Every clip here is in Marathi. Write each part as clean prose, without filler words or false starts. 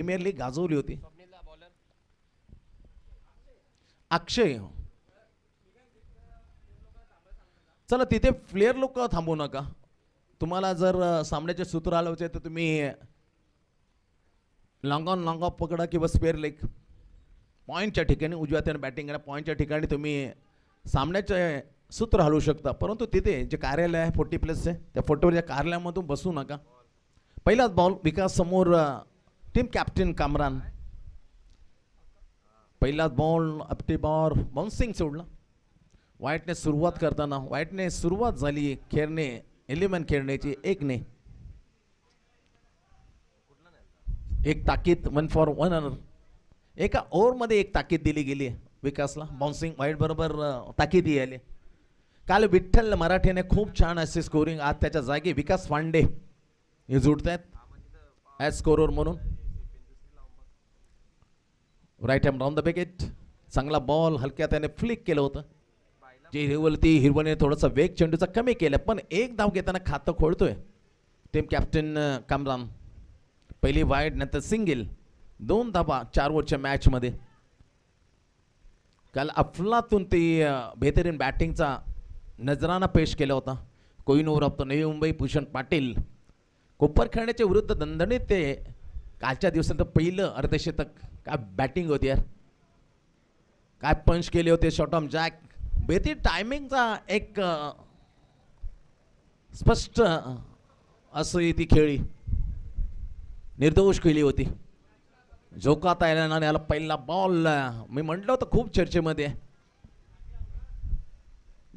प्रीमियर लीग गाजवली होती. अक्षय, चला तिथे प्लेयर लोक थांबू नका. तुम्हाला जर सामन्याचे सूत्र आलं तर तुम्ही लॉंग ऑन लॉंग ऑफ पकडा किंवा स्पेअर लेग पॉईंटच्या ठिकाणी उजव्या हाताने बॅटिंग करा. पॉईंटच्या ठिकाणी तुम्ही सामन्याचे सूत्र हलवू शकता. परंतु तिथे जे कार्यालय आहे 40+चे त्या फोटोवरच्या कार्यालयामधून बसू नका. पहिलाच बॉल विकास समोर टीम कॅप्टन कामरान. पहिलाच बॉल अपटी बॉल बाउन्सिंग सोडला. वाईटने सुरुवात करताना वाईटने सुरुवात झाली खेळणे 11 खेळण्याची 1ने. एक ताकीद 1 फॉर 1 रनर. एका ओव्हरमध्ये एक ताकीद दिली गेली विकासला. बाउन्सिंग वाईट बरोबर ताकीदही आली. काल विठ्ठल मराठेने खूप छान असे स्कोरिंग. आज त्याच्या जागी विकास फांडे हे जुडत आहेत ॲज स्कोरर म्हणून. Right arm round the wicket. चांगला बॉल हलक्या त्याने फ्लिक केलं होतं. जे हिरवणे थोडासा वेग चेंडूचा कमी केला पण एक धाव घेताना खातं खोलतोय टीम कॅप्टन कामरान. पहिली वाईड नंतर सिंगल 2 धावा 4 ओव्हरच्या मॅचमध्ये. काल अफलातून ती बेहतरीन बॅटिंगचा नजराना पेश केला होता. Kohinoor of the Navi Mumbai Bhushan Patil. कोपर खेळण्याच्या विरुद्ध दणदणीत ते कालच्या दिवसात पहिलं अर्धशतक. काय बॅटिंग होती यार. काय पंच केले होते शॉर्ट ऑफ जॅक. बेहतरीन टायमिंगचा एक स्पष्ट असं ती खेळी निर्दोष खेळली होती. झोकाता यायला याला पहिला बॉल. मी म्हटलं होतं खूप चर्चेमध्ये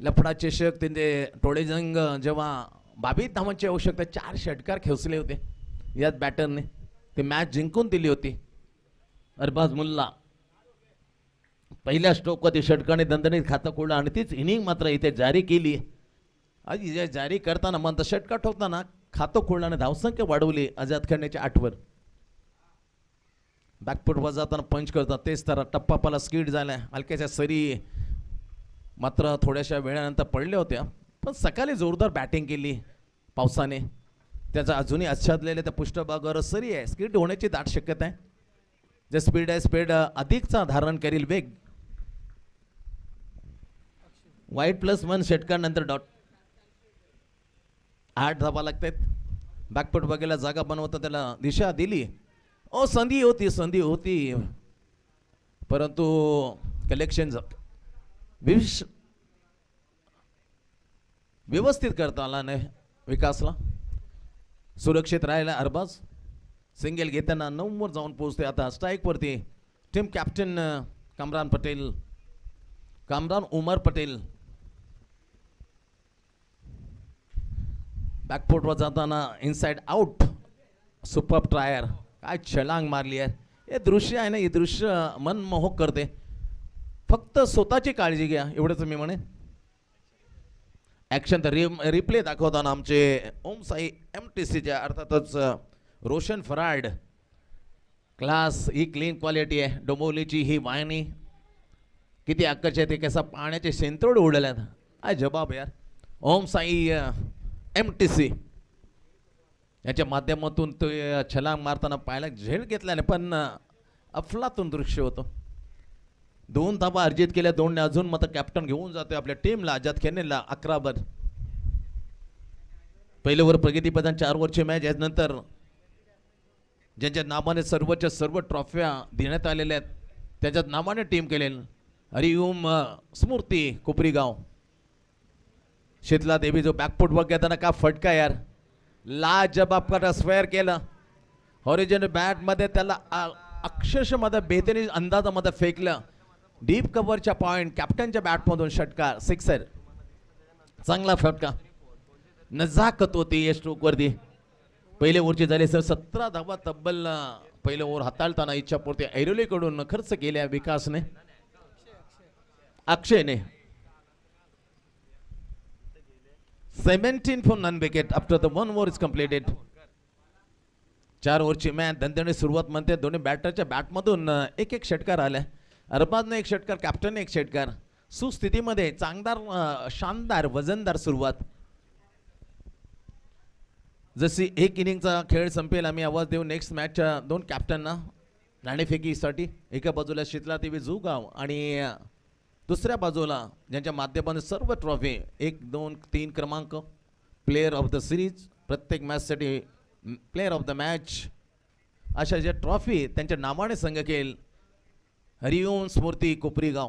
लफडा चषक त्यांचे टोळेजंग जेव्हा 22 धावांची आवश्यकता 4 षटकार खेचले होते याच बॅटरने. ते मॅच जिंकून दिली होती. अरबाज मुल्ला पहिल्या स्ट्रोकवरती षटकाने दणदणीत खातं खोडलं आणि तीच इनिंग मात्र इथे जारी केली. आज जारी करताना म्हणतं षटकार ठोकताना खातं खोडलं आणि धावसंख्या वाढवली आझाद खेळण्याच्या 8वर. बॅकफूट जाताना पंच करतात तेच तर टप्पापाला स्किड झालाय. हलक्याच्या सरी मात्र थोड्याशा वेळानंतर पडल्या होत्या पण सकाळी जोरदार बॅटिंग केली पावसाने. त्याचा अजूनही आच्छादलेल्या त्या पृष्ठभागावर सरी आहे. स्किड होण्याची दाट शक्यता आहे. जे स्पीड आहे स्पीड अधिकचा धारण करील वेग. वाईट +1 षटकार नंतर डॉट. 8 धावा लागतात. बॅकफूट बघायला जागा बनवता त्याला दिशा दिली. संधी होती परंतु कलेक्शन व्यवस्थित करता आला नाही विकासला. सुरक्षित राहिला अरबाज. सिंगल घेताना 9 वर जाऊन पोहोचते. आता स्ट्राईकवरती टीम कॅप्टन कामरान उमर पटेल. बॅकफूटवर जाताना इनसाइड आउट. सुपर ट्रायर. काय छलांग मारली आहे. हे दृश्य आहे ना हे दृश्य मनमोहक करते. फक्त स्वतःची काळजी घ्या एवढंच मी म्हणे. ॲक्शन तर रिप्ले दाखवताना आमचे ओम साई MTCच्या अर्थातच रोशन फराड. क्लास ही क्लीन क्वालिटी आहे. डोंबिवलीची ही वाहिनी किती आकर्षक आहे. ते कसा पाण्याचे सेंतोड उडल्यात. काय जबाब यार. ओम साई MTC याच्या माध्यमातून तो छलांग मारताना पायाला झेल घेतल्याने पण अफलातून दृश्य होतं. 2 धावा अर्जित केल्या. 2ने अजून मत कॅप्टन घेऊन जातोय आपल्या टीमला आझाद खेळणेला 11 पहिलं ओव्हर प्रगतीप्रधान 4 ओव्हरची मॅच. यानंतर ज्यांच्या नावाने सर्वच्या सर्व ट्रॉफ्या देण्यात आलेल्या आहेत त्याच्यात नावाने टीम केलेलं. हरिओम स्मृती कोपरीगाव. शीतला देवी जो बॅकफूट वर घेताना का फटका यार. लाजबाब स्क्वेअर केलं. हॉरिजॉन्टल बॅटमध्ये त्याला अक्षरशः मध्ये बेहतरीन अंदाजामध्ये फेकलं. डीप कव्हरच्या पॉइंट कॅप्टनच्या बॅटमधून षटकार 6. चांगला फटका. नजाकत होती या स्ट्रोकवरती. पहिले ओव्हरची झाली सर 17 धावा तब्बल पहिले ओव्हर हाताळताना इच्छापूर्ती ऐरोलीकडून खर्च केल्या विकासने अक्षयने. 17 for none wicket after the 1 over is completed. 4 ओव्हरची match दणदणीत सुरुवात म्हणते. दोन्ही बॅटरच्या बॅटमधून एक षटकार आलाय. अरबाजने 1 षटकार कॅप्टनने 1 षटकार. सुस्थितीमध्ये चांगदार शानदार वजनदार सुरुवात. जशी एक इनिंगचा खेळ संपेल आम्ही आवाज देऊ नेक्स्ट मॅचच्या 2 कॅप्टनना. नाणेफेकीसाठी एका बाजूला शीतला देवी जुगाव आणि दुसऱ्या बाजूला ज्यांच्या माध्यमाने सर्व ट्रॉफी 1, 2, 3 क्रमांक प्लेयर ऑफ द सिरीज, प्रत्येक मॅचसाठी प्लेयर ऑफ द मॅच, अशा ज्या ट्रॉफी त्यांच्या नावाने संघ केल हरिओम स्मृती कोपरीगाव.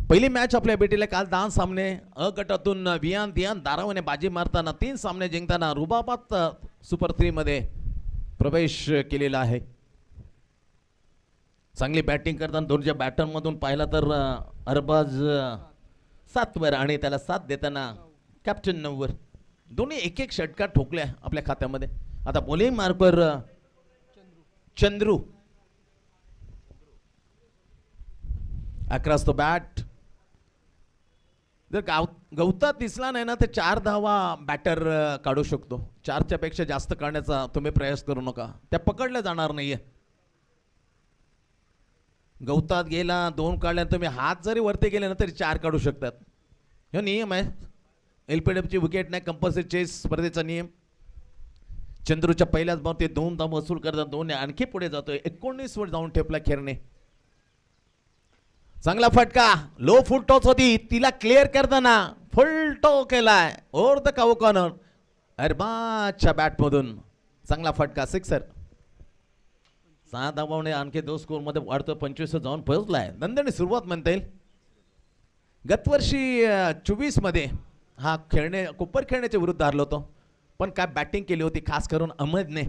पहिली मॅच आपल्या भेटीला काल 10 सामने अ गटातून वियान दियान दारावाने बाजी मारताना 3 सामने जिंकताना रुबाबात सुपर 3 मध्ये प्रवेश केलेला आहे. चांगली बॅटिंग करताना दोनच्या बॅटरमधून पाहिला तर अरबाज 7 वर आणि त्याला साथ देताना कॅप्टन 9 वर. दोन्ही एक एक षटकार ठोकल्या आपल्या खात्यामध्ये. आता बॉलिंग मार्कवर चंद्रू अक्रॉस द बॅट. जर गवता दिसला नाही ना तर 4 धावा बॅटर काढू शकतो. 4च्या पेक्षा जास्त काढण्याचा तुम्ही प्रयास करू नका, त्या पकडल्या जाणार नाहीये. गवतात गेला 2 काढल्या तुम्ही हात जरी वरती गेले ना तरी 4 काढू शकतात. हे नियम आहे LPWची विकेट नाही कंपल्सरी चेस स्पर्धेचा नियम. चंद्रूच्या पहिल्याच बॉल ते 2 धावा वसूल करतात. 2 आणखी पुढे जातोय. 19 वर जाऊन ठेपला खेरणे. चांगला फटका, लो फुल टॉस होती तिला क्लिअर करताना फुल टॉ केलाय ओव्हर द काऊ कॉर्नर. अरबाजच्या बॅट मधून चांगला फटका, सिक्सर. 6 धावाने आणखी 2 स्कोर मध्ये वाढतो. 25 जाऊन पोहोचलाय. नंदनी सुरुवात म्हणता येईल. गतवर्षी 24 मध्ये हा खेळणे कोपर खेळण्याच्या विरुद्ध हारलो होतो, पण काय बॅटिंग केली होती खास करून अहमदने.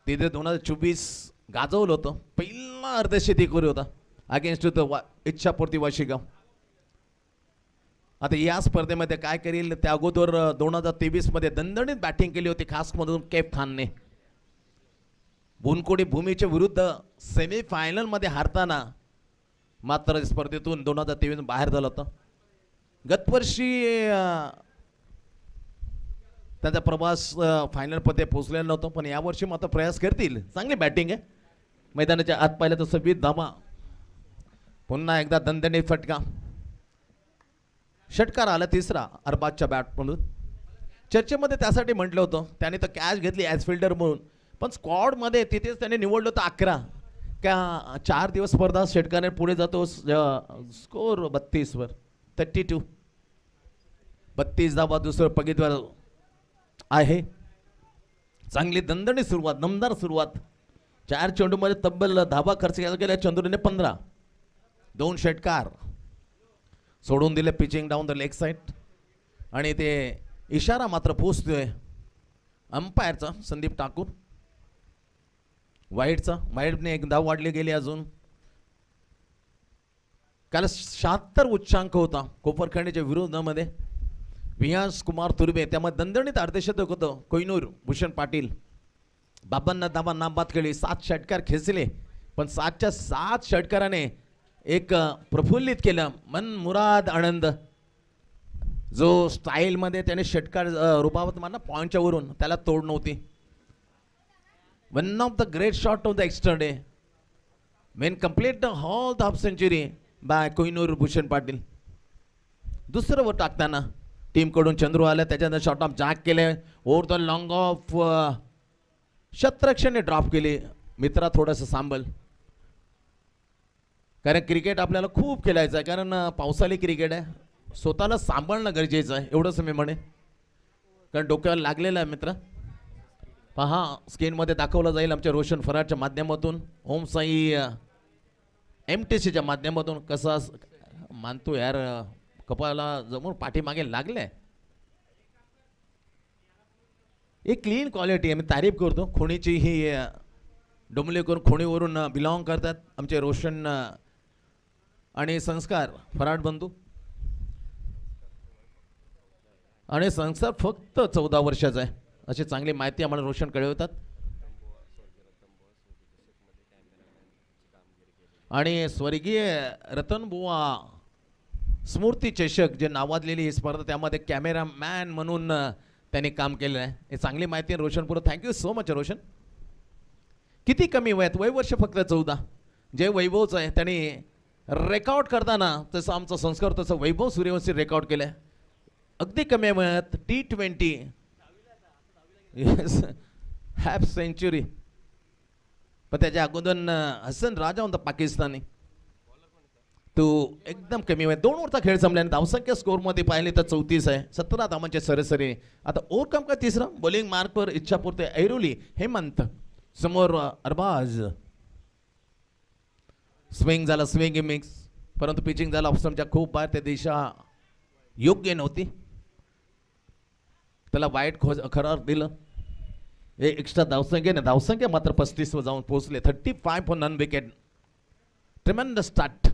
तिथे 2024 गाजवलं होतं. पहिला अर्धशतकी होता अगेन्स्ट द इच्छापूर्ती वाशिगाव. आता या स्पर्धेमध्ये काय करेल त्या अगोदर 2023 मध्ये दणदणीत बॅटिंग केली होती खास मधून कैफ खानने. बुनकोडी भूमीच्या विरुद्ध सेमीफायनल मध्ये हारताना मात्र स्पर्धेतून 2023 बाहेर झालं होतं. गतवर्षी त्याचा प्रवास फायनल मध्ये पोहोचलेला नव्हतं, पण यावर्षी मात्र प्रयास करतील. चांगली बॅटिंग आहे. मैदानाच्या आत पाहिलं तर 26 धावा. पुन्हा एकदा दणदणीत फटका. षटकार आला तिसरा अरबाजच्या बॅट म्हणून. चर्चेमध्ये त्यासाठी म्हटलं होतं त्याने तर कॅच घेतली ॲज फिल्डर म्हणून, पण स्क्वॉड मध्ये तिथेच त्याने निवडलं होतं 11 का 4 दिवस स्पर्धा षटकाने पुढे जातो. स्कोर 32 वर 32. 32 धावा दुसरं बघितलं आहे. चांगली दणदणीत सुरुवात, दमदार सुरुवात. 4 चेंडूमध्ये तब्बल धावा खर्च केला गेला. चंद्रूने 15. 2 षटकार सोडून दिले pitching down the leg side. आणि ते इशारा मात्र पोचतोय अंपायरचा संदीप ठाकूर. वाईटने 1 धाव वाढली गेली अजून. काल 76 उच्चांक होता कोपरखंडीच्या विरोधामध्ये. विहास कुमार तुर्बे त्यामध्ये दणदणीत अर्धशतक होतं. कोहिनूर भूषण पाटील बाबांना धावा नाबाद केली. 7 षटकार खेचले, पण 7च्या 7 षटकाराने एक प्रफुल्लित केलं मन मुराद आनंद. जो स्टाईल मध्ये त्याने षटकार रुबावत मारला पॉईंटच्या वरून, त्याला तोड नव्हती. One of the great shot of the extra day men complete the whole the half century by Kohinoor Bhushan Patil. दुसरं वर टाकताना टीमकडून चंद्रू आलं. त्याच्यानंतर शॉट ऑफ जॅक केले ओव्हर द लॉंग ऑफ. शतरक्षणे ड्रॉप केली. मित्रा थोडंसं सांभाळ, कारण क्रिकेट आपल्याला खूप खेळायचं आहे. कारण पावसाळी क्रिकेट आहे. स्वतःला सांभाळणं गरजेचं आहे एवढंच मी म्हणे, कारण डोक्यावर लागलेलं आहे मित्र. पहा स्क्रीनमध्ये दाखवलं जाईल आमच्या रोशन फराडच्या माध्यमातून, ओम साई MTCच्या माध्यमातून. कसा मानतो यार, कपाळाला जमून पाठीमागे लागले. एक क्लीन क्वालिटी आहे, मी तारीफ करतो. खोणीची ही डोंबलेकर खोणीवरून बिलॉंग करतात आमचे रोशन आणि संस्कार फराड बंधू. आणि संस्कार फक्त 14 वर्षाचा आहे अशी चांगली माहिती आम्हाला रोशन कळवतात. आणि स्वर्गीय रतनबुवा स्मृती चषक जे नावाजलेली ही स्पर्धा, त्यामध्ये कॅमेरामॅन म्हणून त्यांनी काम केलेलं आहे. हे चांगली माहिती आहे रोशन पुरं. Thank you so much Roshan. किती कमी वयात, वय वर्ष फक्त 14. जे वैभवचं आहे त्यांनी रेकॉर्ड करताना तसं आमचा संस्कार तसं वैभव सूर्यवंशी रेकॉर्ड केलं आहे. अगदी कमी वयात T20 हाफ सेंचुरी. पण त्याच्या अगोदर हसन राजा होता पाकिस्तानी, तो एकदम कमी वेळ 2 ओव्हरचा खेळ संपल्याने धावसंख्या स्कोअरमध्ये पाहिले तर 34 आहे, 17 धावांचे सरासरी. आता ओव्हरकम का तिसरा बॉलिंग मार्कवर इच्छापूर्ती ऐरोली हेमंत समोर अरबाज. स्विंग झाला, स्विंग मिक्स, परंतु पिचिंग झाला ऑप्शनच्या खूप बाहेर, त्या दिशा योग्य नव्हती, त्याला वाईट करार दिलं. हे एक्स्ट्रा धावसंख्येने धावसंख्या मात्र 35 वर जाऊन पोहोचले. 35 for non wicket. Tremendous start.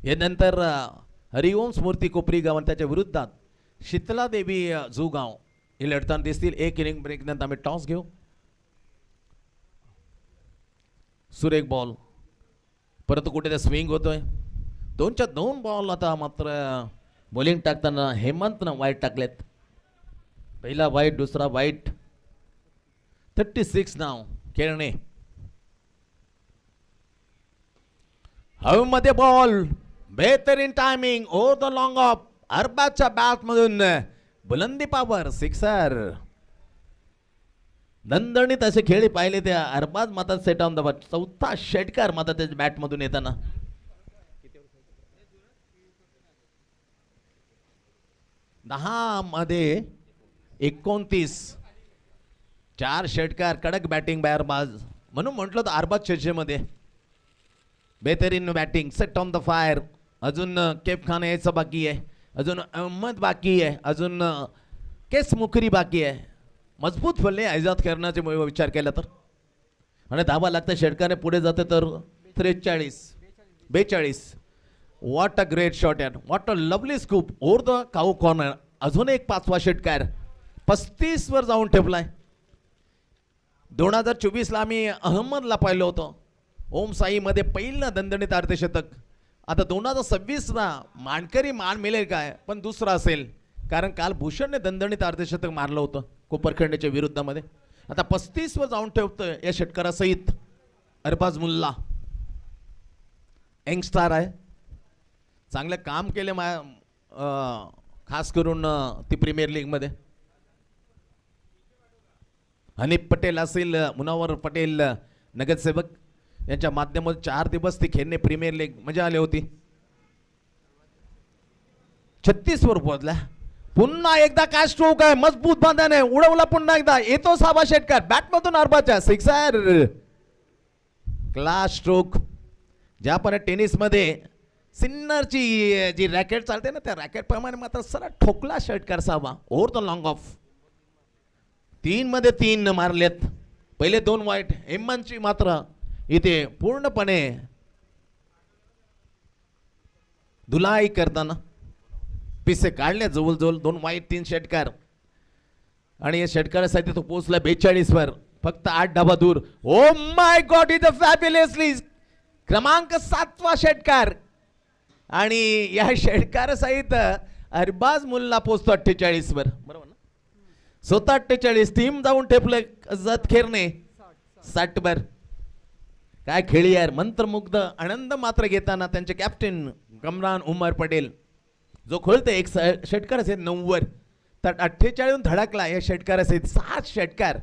यानंतर हरिओम स्मूर्ती कोपरी गाव आणि त्याच्या विरुद्धात शीतला देवी जुगाव हे लढताना दिसतील. एक इनिंग ब्रेक नंतर आम्ही टॉस घेऊ. सुरेख बॉल, परंतु कुठे ते स्विंग होतोय. 2च्या 2 बॉल आता मात्र बॉलिंग टाकताना हेमंतनं वाईट टाकलेत. पहिला वाईट, दुसरा वाईट. 36 नाव खेळणे. हवेमध्ये बॉल, बेहतरीन timing, over the long off. अरबाजच्या बॅट मधून बुलंदी पावर, सिक्सर. दणदणीत असे खेळी पाहिले त्या अरबाज मात्र सेट ऑन द बॉल. 4था षटकार मात्र त्याच्या बॅट मधून येताना. 10 मध्ये 29. 4 षटकार, कडक बॅटिंग बाय अरबाज. म्हणून म्हटलं तर अरबाज चर्चेमध्ये बेहतरीन batting, set on the fire. अजून केप खान यायचं बाकी आहे, अजून अहमद बाकी आहे, अजून केस मुखरी बाकी आहे. मजबूत फल्ले आजाद करण्याचे विचार केला तर, आणि धावा लागतं षटकाने पुढे जाते तर 43-42. What a great shot at, what a lovely scoop over the cow corner. अजून एक 5वा षटकार 35 वर जाऊन ठेपलाय. 2024ला आम्ही अहमदला पाहिलं होतं ओम साई मध्ये पहिलं दणदणीत अर्धशतक. आता 2026ला मानकरी मान मिळेल काय, पण दुसरा असेल, कारण काल भूषणने दणदणीत अर्धशतक मारलं होतं कोपरखंडच्या विरुद्धामध्ये. आता 35 वर जाऊन ठेवतोय या षटकारासहित अरबाज मुल्ला. यंगस्टार आहे, चांगलं काम केले खास करून ती प्रीमियर लीग मध्ये. हनीफ पटेल असेल, मुनावर पटेल नगरसेवक यांच्या माध्यमातून 4 दिवस ती खेळणे प्रीमियर लीग मजा आली होती. 36 वर पोहोचला. पुन्हा एकदा काय स्ट्रोक आहे, मजबूत बांधाने उडवला. पुन्हा एकदा येतो 6वा षटकार बॅटमधून अरबाजच्या, सिक्सर. Class stroke. ज्याप्रमाणे टेनिस मध्ये सिन्नरची जी रॅकेट चालते ना, त्या रॅकेट प्रमाणे मात्र सरळ ठोकला षटकार 6वा ओव्हर द लॉंग ऑफ. 3 मध्ये 3 मारलेत. पहिले 2 वाईट. हेमंतची मात्र इथे पूर्णपणे धुलाई करताना पिसे काढले. जवळजवळ 2 वाईट 3 षटकार, आणि या षटकारासाठी तो पोहोचला 42 वर, फक्त 8 धावा दूर. ओ माय गॉड, इज अ फॅब्युलसली क्रमांक 7वा षटकार, आणि या षटकारासहित अरबाज मुल्ला पोहोचतो 48 वर. बरोबर ना, स्वतः 48. टीम जाऊन ठेपले जत खेरणे 60 वर. काय खेळी यार, मंत्रमुग्ध आनंद मात्र घेताना त्यांचे कॅप्टन कमरान उमर पटेल, जो खोलते एक षटकार असेल 9 वर, तर 48 धडकला या षटकार असेल. 7 षटकार,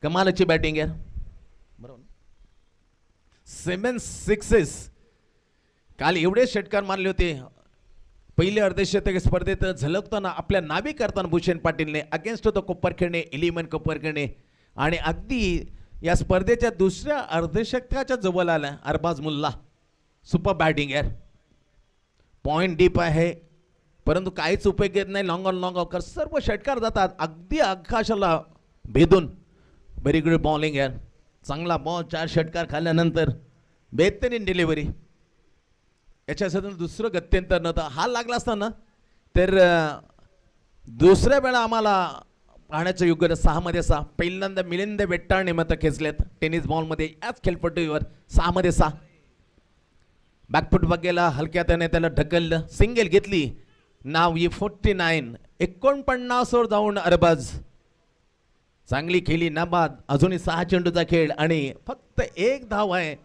कमालाची बॅटिंग यार. बरोबर, 7 सिक्सेस. काल एवढे षटकार मारले होते. पहिले अर्धशतक स्पर्धेत झलकताना आपल्या नावी करताना भूषण पाटीलने अगेन्स्ट होतं कोपरखेडणे, इलिमन कोपरखेडणे, आणि अगदी या स्पर्धेच्या दुसऱ्या अर्धशतकाच्या जवळ आला अरबाज मुल्ला. सुपर बॅटिंग यार. पॉइंट डीप आहे, परंतु काहीच उपयोग येत नाही. लॉंग ऑन लॉंग ऑफ सर्व षटकार जातात अगदी आकाशाला भेदून. व्हेरी गुड बॉलिंग यार, चांगला बॉल. 4 षटकार खाल्ल्यानंतर बेहतरीन डिलिव्हरी. याच्यासाठी दुसरं गत्यंतर नव्हतं. हा लागला असताना तर दुसऱ्या वेळा आम्हाला पाहण्याचं योग्य. 6 मध्ये 6. पहिल्यांदा मिलिंद वेट्टाळने मतं खेचलेत टेनिस बॉलमध्ये याच खेळपट्टीवर. 6 मध्ये 6. बॅकफुट बघायला हलक्या त्याने त्याला ढकललं, सिंगल घेतली. नाव ही 49. 49 वर जाऊन अरबाज चांगली खेळली नाबाद. अजूनही 6 चेंडूचा खेळ आणि फक्त 1 धाव आहे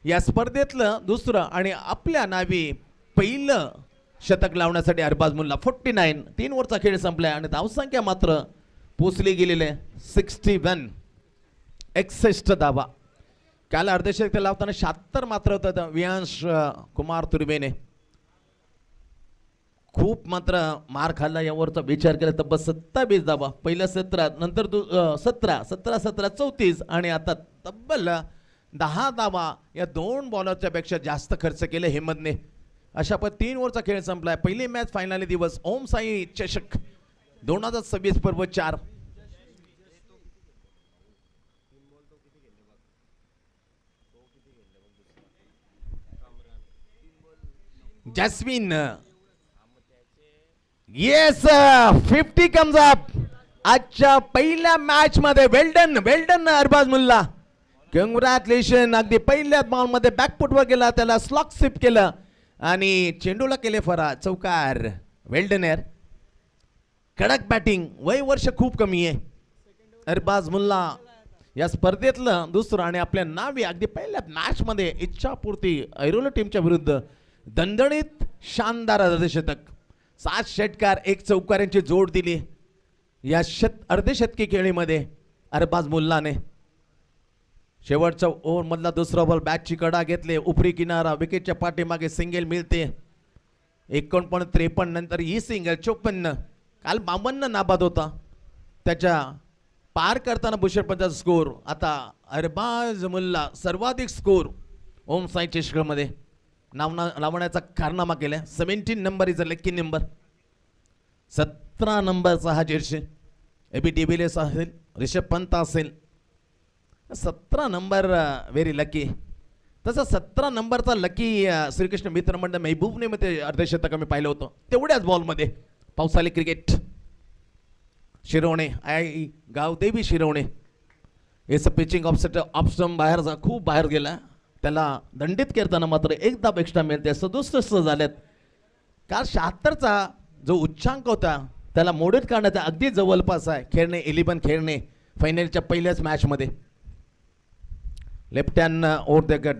या स्पर्धेतलं दुसरं आणि आपल्या नावी पहिलं शतक लावण्यासाठी अरबाज मुल्ला. 49. 3 ओव्हरचा खेळ संपलाय आणि धावसंख्या मात्र पोचली गेलेली आहे 61. 61 धावा. काल अर्धशतक लावताना 76 मात्र होतं वियांश कुमार तुर्वेने. खूप मात्र मार खाल्ला यावरचा विचार केला तर बस 27 धावा. पहिल्या 17 नंतर 17 34 आणि आता तब्बल 10 धावा या दोन बॉलरच्या पेक्षा जास्त खर्च केले हेमंतने. अशा पण 3 ओव्हरचा खेळ संपलाय. पहिली मॅच फायनली दिवस ओम साई चषक 2026 पर्व 4. Jasmine yes 50 comes up. आजच्या पहिल्या मॅच मध्ये वेल्डन अरबाज मुल्ला. कॉंग्रॅच्युलेशन. अगदी पहिल्याच बॉल मध्ये बॅकफुटवर गेला, त्याला स्लॉक स्वीप केलं आणि चेंडूला केले फरार. चौकार. वेल्डन यार. कडक बॅटिंग. वय वर्ष खूप कमी आहे. अरबाज मुल्ला या स्पर्धेतलं दुसरं आणि आपल्या नावी अगदी पहिल्या मॅच मध्ये इच्छापूर्ती ऐरोली टीमच्या विरुद्ध दणदणीत शानदार अर्धशतक. 7 षटकार 1 चौकार यांची जोड दिली या अर्धशतकी खेळीमध्ये अरबाज मुल्लाने. शेवटच्या ओव्हर मधला दुसरा बॉल बॅटची कडा घेतले. उपरी किनारा विकेटच्या पाठीमागे सिंगल मिळते. 49-53 नंतर ही सिंगल 54. काल 52 नाबाद होता. त्याच्या पार करताना भूषण पंचाचा स्कोर. आता अरबाज मुल्ला सर्वाधिक स्कोर ओम साई चषकमध्ये लावण्याचा कारनामा केला. 17 number is a lucky number. 17 नंबरचा हा जर्सी एबी डिविलियर्स असेल, रिषभ पंत असेल. 17 नंबर व्हेरी लकी. तसं 17 नंबरचा लकी श्रीकृष्ण मित्र मंडळ महबूबने मध्ये अर्धशतक आम्ही पाहिलं होतं तेवढ्याच बॉलमध्ये. पावसाळी क्रिकेट. शिरवणे आई गावदेवी शिरवणे याचं पिचिंग ऑप्शन बाहेर खूप बाहेर गेला. त्याला दंडित करताना मात्र एक धाव एक्स्ट्रा मिळते. 67 झाल्यात. काल 76चा जो उच्चांक होता त्याला मोडीत काढण्याचा अगदी जवळपास आहे. खेळणे 11 खेळणे फायनलच्या पहिल्याच मॅचमध्ये. Left hand over the gut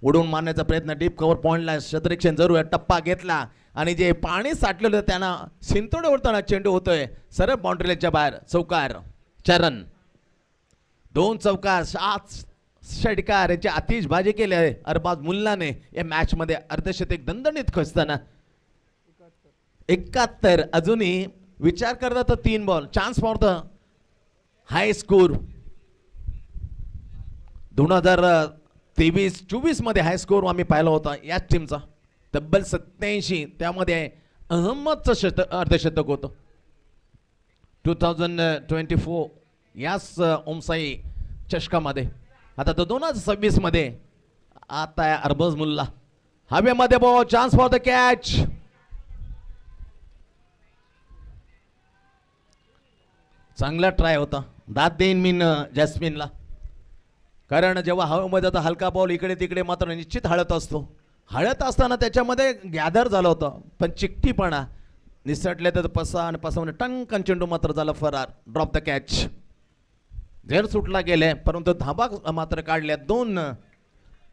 उडून मारण्याचा प्रयत्न. डीप कव्हर पॉईंटला क्षेत्ररक्षण जरूर टप्पा घेतला आणि जे पाणी साठलेलं होतं त्यांना सिंतोडे ओढताना चेंडू होतोय सरळ बाउंड्रीच्या बाहेर. चौकार. चरण 2 चौकार 7 षटकार याची आतिषबाजी केली आहे अरबाज मुल्लाने या मॅच मध्ये. अर्धशतक दणदणीत खोचताना 71. अजूनही विचार करता तर 3 ball chance for the high score. 2023-24 मध्ये हाय स्कोर आम्ही पाहिला होता याच टीमचा. तब्बल 87. त्यामध्ये अहमदचं अर्धशतक होतं. 2024 याच ओमसाई चषकामध्ये. आता 2026 मध्ये आता अरबाज मुल्ला हवेमध्ये ball. Chance for the catch. चांगला ट्राय होता. दाद देईन मी जॅस्मिनला. कारण जेव्हा हवेमध्ये आता हलका बॉल इकडे तिकडे मात्र निश्चित हळत असतो. हळत असताना त्याच्यामध्ये गॅदर झालं होतं पण चिकटीपणा निसटले तर पसा आणि पसामध्ये टंकन चेंडू मात्र झाला फरार. Drop the catch. झेर सुटला गेले परंतु धाबा मात्र काढल्या. 2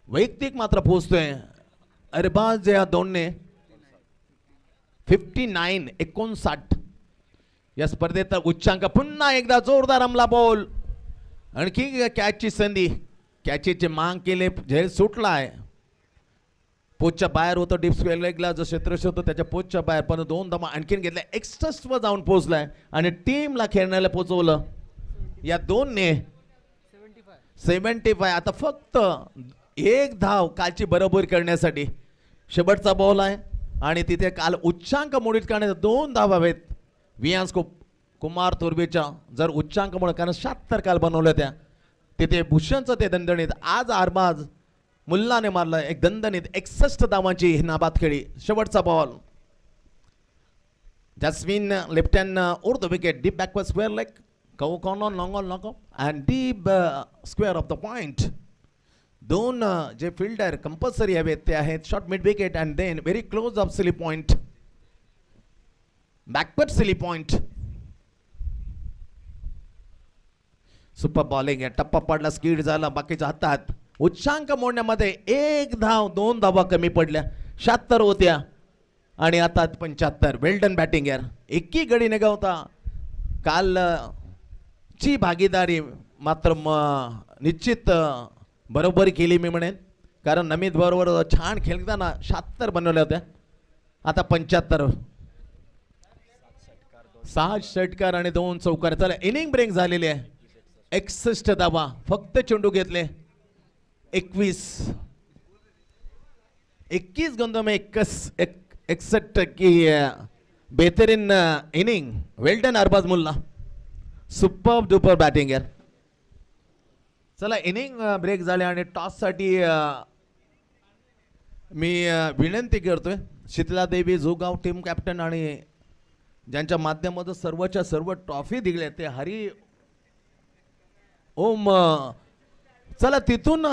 वैयक्तिक मात्र पोहोचतोय अरबाज या दोनने. 59 या स्पर्धेत उच्चांक. पुन्हा एकदा जोरदार हमला बॉल. आणखी कॅचची संधी. कॅचीचे मांग केले. झेल सुटलाय. पोचच्या बाहेर होतं. डीप स्क्वेअर लेगला जो क्षेत्ररक्षक होतं त्याच्या पोचच्या बाहेर पण 2 धावा आणखीन घेतल्या. एक्स्ट्रावर जाऊन पोहोचलाय आणि टीमला खेळण्याला पोहोचवलं या 2ने. 75. आता फक्त 1 धाव कालची बरोबर करण्यासाठी शेवटचा बॉल आहे आणि तिथे काल उच्चांक मोडीत करण्याच्या 2 धावा हवेत. वियांश कुमार तुर्वेच्या जर उच्चांकमुळे कारण 76 काल बनवल्या त्या तिथे भूषणचं ते दणदणीत. आज अरबाज मुल्लाने मारलं एक दणदणीत 61 धावांची नाबाद खेळी. शेवटचा ball. Jasmine left hand over the wicket. Deep backward square leg. Corner long on long and deep square off the point. 2 जे फिल्डर कंपल्सरी हवेत ते आहेत short mid wicket and then very close off silly point. Backward silly point. Super bowling आहे. टप्पा पडला. स्कीड झाला बाकीच्या हातात. उच्चांक मोडण्यामध्ये 1 धाव 2 धावा कमी पडल्या. 76 होत्या आणि आता 75. वेल्डन बॅटिंग यार. एकी गडी निघावता काल ची भागीदारी मात्र निश्चित बरोबरी केली मी म्हणेन, कारण नमित बरोबर छान खेळताना 76 बनवल्या होत्या. आता 75. 6 षटकार आणि 2 चौकार. चला इनिंग ब्रेक झालेली आहे. 61 धावा फक्त चेंडू घेतले. 21 गेंदों में 61 की बेहतरीन inning. Well done Arbaz Mulla, super duper batting यार. चला इनिंग ब्रेक झाले आणि टॉस साठी मी विनंती करतोय शीतला देवी जोगाव टीम कॅप्टन आणि ज्यांच्या माध्यमातून सर्वच्या सर्व ट्रॉफी दिल्या ते हरी ओम. चला तिथून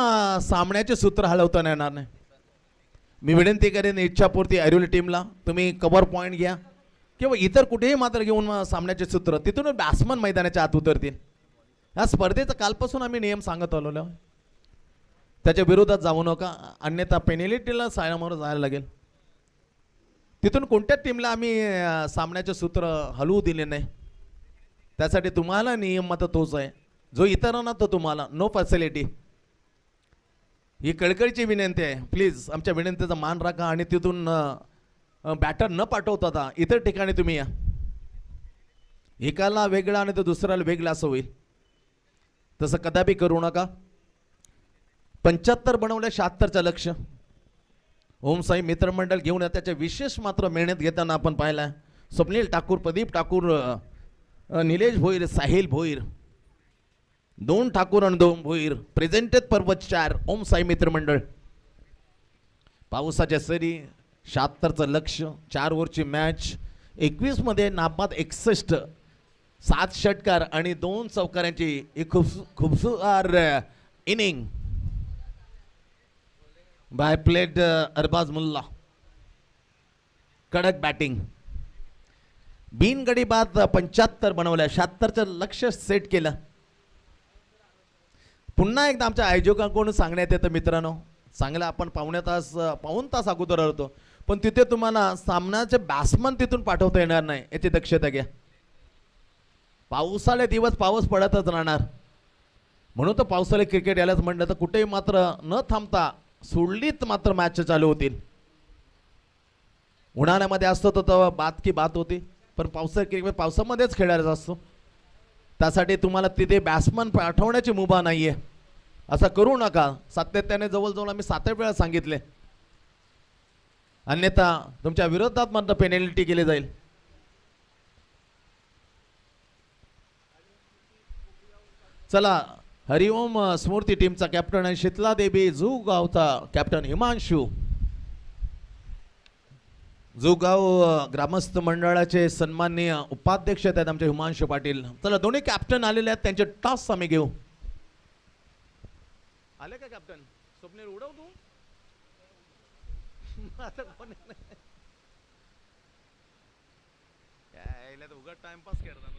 सामन्याचे सूत्र हलवता येणार नाही. मी विनंती करेन इच्छापूर्ती ऐरोली टीमला, तुम्ही कव्हर पॉईंट घ्या किंवा इतर कुठेही मात्र घेऊन सामन्याचे सूत्र तिथून बॅट्समन मैदानाच्या आत उतरतील. या स्पर्धेचा कालपासून आम्ही नियम सांगत आलो, त्याच्या विरोधात जाऊ नका, अन्यथा पेनल्टीला सामोर जायला लागेल. तिथून कोणत्याच टीमला आम्ही सामन्याचे सूत्र हलवू दिले नाही. त्यासाठी तुम्हाला नियम मात्र तोच आहे जो इतरांना, तो तुम्हाला नो फॅसिलिटी. ही कळकळीची विनंती आहे. प्लीज आमच्या विनंतीचा मान राखा आणि तिथून बॅटर न पाठवता इतर ठिकाणी तुम्ही या. एकाला वेगळा आणि तो दुसऱ्याला वेगळा असं होईल, तसं कदापि करू नका. 75 बनवल्या 76चं लक्ष. ओम साई मित्रमंडळ घेऊन त्याच्या विशेष मात्र मेहनत घेताना आपण पाहिला. स्वप्नील ठाकूर, प्रदीप ठाकूर, निलेश भोईर, साहिल भोईर, 2 ठाकूर आणि 2 भोईर प्रेझेंटेड पर्वत 4 ओम साई मित्रमंडळ. पावसाच्या सरी, 76चं लक्ष, 4 ओव्हरची मॅच, 21 मध्ये नाबाद 61, 7 षटकार आणि 2 चौकारांची एक खूबसूरत inning by played Arbaz Mulla. कडक बॅटिंग. बिनगडी बाद 75 बनवल्या, 76चं लक्ष सेट केलं. पुन्हा एकदा आमच्या आयोजकांकडून सांगण्यात येतं मित्रांनो, चांगलं आपण पाऊण तास अगोदर होतो, पण तिथे तुम्हाला सामन्याचे बॅट्समन तिथून पाठवता येणार नाही याची दक्षता घ्या. पावसाळे दिवस पाऊस पडतच राहणार, म्हणून तर पावसाळे क्रिकेट यालाच म्हणलं तर कुठेही मात्र न थांबता सोडलीत मात्र मॅच चालू होतील. उन्हाळ्यामध्ये असतो तर बात की बात होती, पण पावसाळी क्रिकेट पावसामध्येच खेळायचा असतो. त्यासाठी तुम्हाला तिथे बॅट्समन पाठवण्याची मुभा नाहीये, असं करू नका. सातत्याने जवळजवळ आम्ही 7 वेळा सांगितले, अन्यथा तुमच्या विरोधात मात्र पेनल्टी केली जाईल. चला हरिओम स्मृती टीमचा कॅप्टन आणि शीतला देवी जुगावचा कॅप्टन हिमांशू. जुगाव ग्रामस्थ मंडळाचे सन्माननीय उपाध्यक्ष आहेत आमचे हिमांशू पाटील. चला दोन्ही कॅप्टन आलेले आहेत, त्यांचे टॉस आम्ही घेऊ. आले का कॅप्टन? स्वप्नील उडव तू. आता कोण उघड टाइमपास करतात.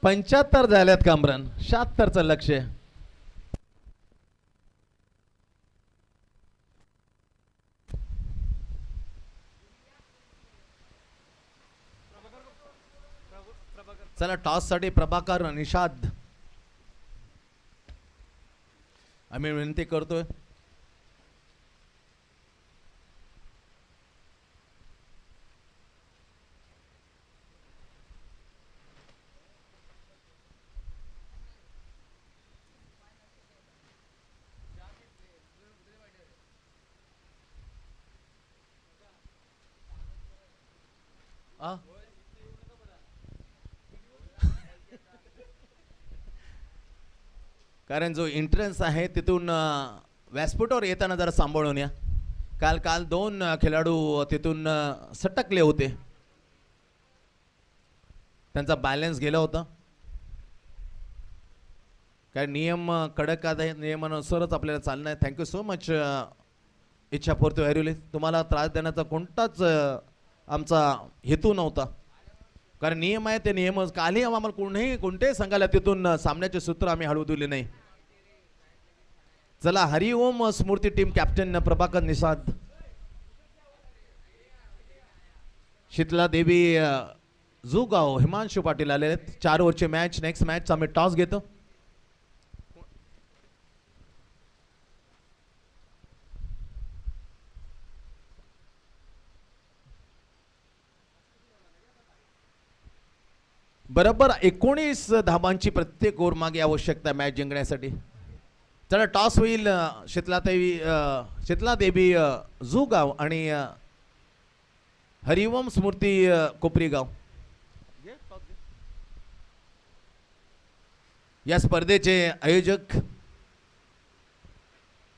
पंच्याहत्तर झाल्यात कामरान, 76चं लक्ष. चला टॉस साठी प्रभाकर निषाद आम्ही विनंती करतोय. कारण जो एंट्रन्स आहे तिथून व्यासपीठावर येताना जरा सांभाळून या. काल 2 खेळाडू तिथून सटकले होते, त्यांचा बॅलन्स गेला होता. काय नियम कडक आहे, नियमानुसारच आपल्याला चालणं आहे. Thank you so much Ichchhapurti Airoli. तुम्हाला त्रास देण्याचा कोणताच आमचा हेतू नव्हता, कारण नियम आहे ते नियम. कालही आम्हाला कोणत्याही संघाला तिथून सामन्याचे सूत्र आम्ही हळवू दिले नाही. चला हरिओम स्मृती टीम कॅप्टन प्रभाकर निषाद, शीतला देवी जुगाव, हिमांशु पाटील आले आहेत. 4 ओव्हरची मॅच. नेक्स्ट मॅच आम्ही टॉस घेतो. बरोबर 19 धाबांची प्रत्येक ओव्हर मागे आवश्यकता मॅच जिंकण्यासाठी. चला टॉस होईल शीतला देवी जुगाव आणि हरिओम स्मृती कोपरीगाव. या स्पर्धेचे आयोजक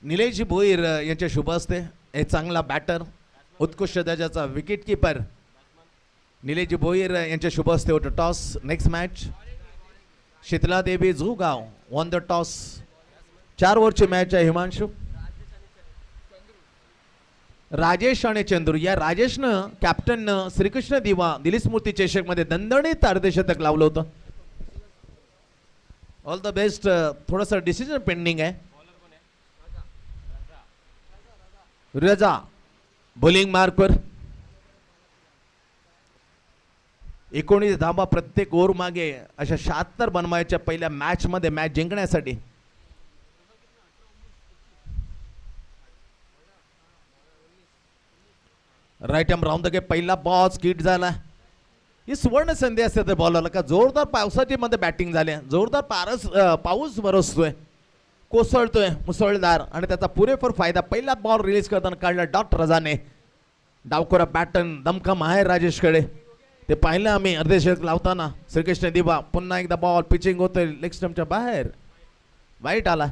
निलेश भोईर यांच्या शुभ हस्ते. हे चांगला बॅटर, उत्कृष्ट दर्जाचा विकेट किपर निलेश भोईर यांच्या शुभ हस्ते होतं टॉस. नेक्स्ट मॅच शीतला देवी जुगाव ऑन द टॉस. 4 ओव्हरची मॅच आहे. हिमांशु, राजेश आणि चंद्रू. या राजेशनं कॅप्टन श्रीकृष्ण दिवा दिली स्मृती चषक मध्ये दणदणीत अर्धशतक लावलं होतं. All the best. थोडंसं डिसिजन पेंडिंग आहे. रजा बॉलिंग मार्कवर. 19 धाबा प्रत्येक ओव्हर मागे अशा 76 बनवायच्या पहिल्या मॅच मध्ये मॅच जिंकण्यासाठी. Right arm round the gate. पहिला बॉल स्किट झाला. ही सुवर्ण संधी असते त्या बॉलरला का जोरदार पावसाची मध्ये बॅटिंग झाली. जोरदार पाऊस बरसतोय, कोसळतोय मुसळधार आणि त्याचा पुरेपूर फायदा पहिला बॉल रिलीज करताना काढला डॉक्टर रजाने. डावखोरा बॅटन दमखम आहे राजेशकडे. ते पाहिलं आम्ही अर्धशतक लावताना. श्रीकृष्ण दिवा पुन्हा एकदा बॉल पिचिंग होतोय लेग स्टंपच्या बाहेर. वाईट आला.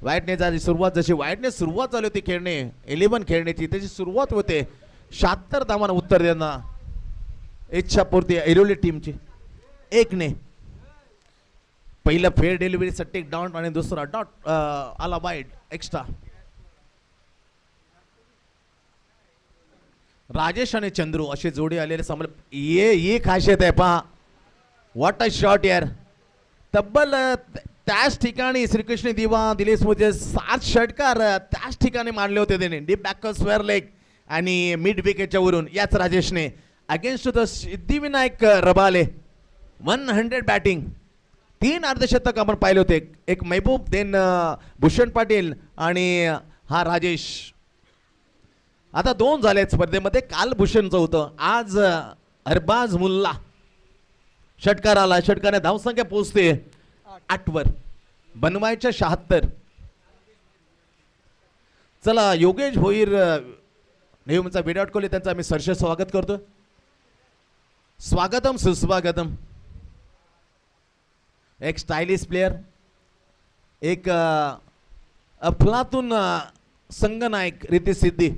वाईटने झाली सुरुवात. जशी वाईटने सुरुवात झाली होती खेळणे 11 खेळण्याची त्याची सुरुवात होते. 76 धावांना उत्तर देणार इच्छापूर्ती ऐरोली टीमची 1 ने. पहिलं फेअर डिलिव्हरी साठी डॉट आणि दुसरा डॉट आला वाईट एक्स्ट्रा. राजेश आणि चंद्रू अशी जोडी आलेले समोर. ये खासियत आहे पहा. व्हॉट अ शॉट यार. तब्बल त्याच ठिकाणी श्रीकृष्ण दिवा दिली स्मृती 7 षटकार त्याच ठिकाणी मारले होते त्याने. डीप बॅक स्क्वेअर लेग आणि मिड विकेटच्या वरून याच राजेशने against the Siddhivinayak Rabale 100 batting. 3 अर्धशतक आपण पाहिले होते. एक महबूब देन भूषण पाटील आणि हा राजेश. आता 2 झाले स्पर्धेमध्ये. काल भूषणचं होतं, आज अरबाज मुल्ला. षटकार आला. षटकाने धावसंख्या पोहोचते 8 वर. बनवायच्या 76. चला योगेश भोईर नेहमीचा विराट कोहली त्यांचं आम्ही सरसे स्वागत करतो. स्वागतम सुस्वागतम. एक स्टायलिश प्लेयर, एक अफलातून संगनायक रिती सिद्धी.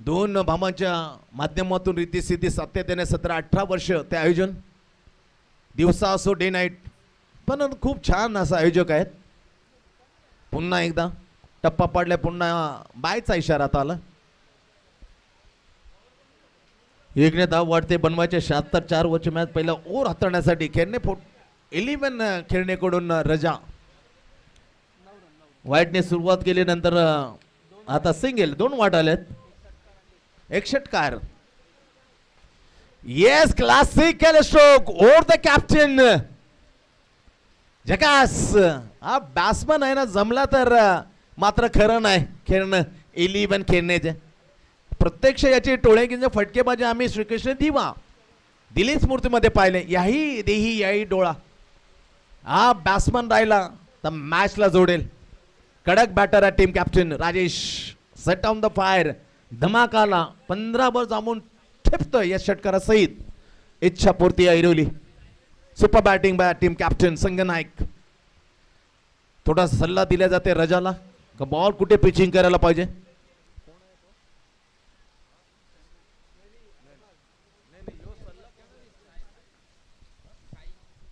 2 भामाच्या माध्यमातून रिती सिद्धी सातत्याने 17-18 वर्ष ते आयोजन. दिवसा असो डे नाईट पण खूप छान असं आयोजक आहेत. पुन्हा एकदा टप्पा पाडल्या. पुन्हा बायचा इशारा आता आला. 1 ने धाव वाढते. बनवायचे 76. 4 ओव्हरची मॅच. पहिला ओव्हर हाताळण्यासाठी खेळणे 11 खेळणेकडून रजा. वाईटने सुरुवात केली. नंतर आता सिंगल 2 वाट आलेत. 1 षटकार. Yes classical stroke over the captain. झकास. हा बॅट्समन आहे ना जमला तर मात्र खरं नाही खेळणं 11 खेळण्याचे. प्रत्यक्ष याची टोळ्याकींचे फटकेबाजी आम्ही श्रीकृष्ण दिवा दिली स्मृतीमध्ये पाहिले. याही देही याही डोळा. हा बॅट्समन राहिला तर मॅचला जोडेल. कडक बॅटर आहे team captain Rajesh. Set on the fire. धमाकाला 15 वर जाऊन ठेपतोय या षटकारासहित. Ichchhapurti Airoli. Super batting by team captain Sangnayak. थोडा सल्ला दिला जाते रजाला का बॉल कुठे पिचिंग करायला पाहिजे.